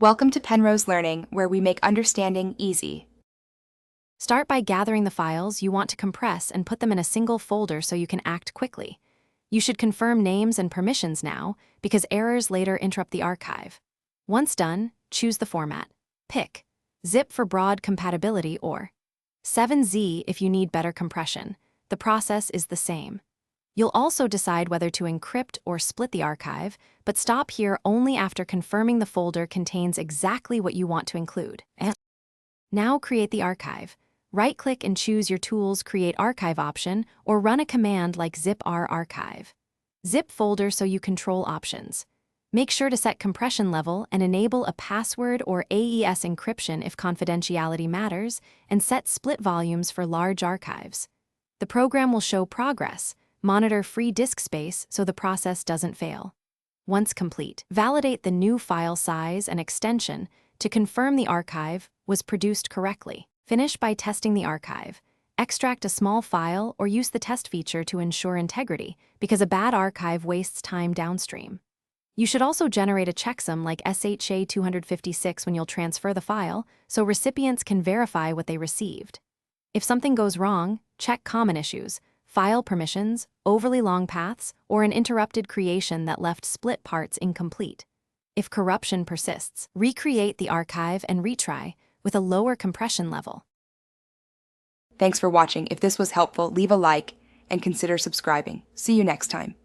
Welcome to Penrose Learning, where we make understanding easy. Start by gathering the files you want to compress and put them in a single folder so you can act quickly. You should confirm names and permissions now, because errors later interrupt the archive. Once done, choose the format. Pick zip for broad compatibility or 7Z if you need better compression. The process is the same. You'll also decide whether to encrypt or split the archive, but stop here only after confirming the folder contains exactly what you want to include. Now create the archive. Right-click and choose your tool's Create Archive option, or run a command like zip-r archive. Zip folder so you control options. Make sure to set compression level and enable a password or AES encryption if confidentiality matters, and set split volumes for large archives. The program will show progress. Monitor free disk space so the process doesn't fail. Once complete, validate the new file size and extension to confirm the archive was produced correctly. Finish by testing the archive. Extract a small file or use the test feature to ensure integrity, because a bad archive wastes time downstream. You should also generate a checksum like SHA 256 when you'll transfer the file, so recipients can verify what they received. If something goes wrong, check common issues: file permissions, overly long paths, or an interrupted creation that left split parts incomplete. If corruption persists, recreate the archive and retry with a lower compression level. Thanks for watching. If this was helpful, leave a like and consider subscribing. See you next time.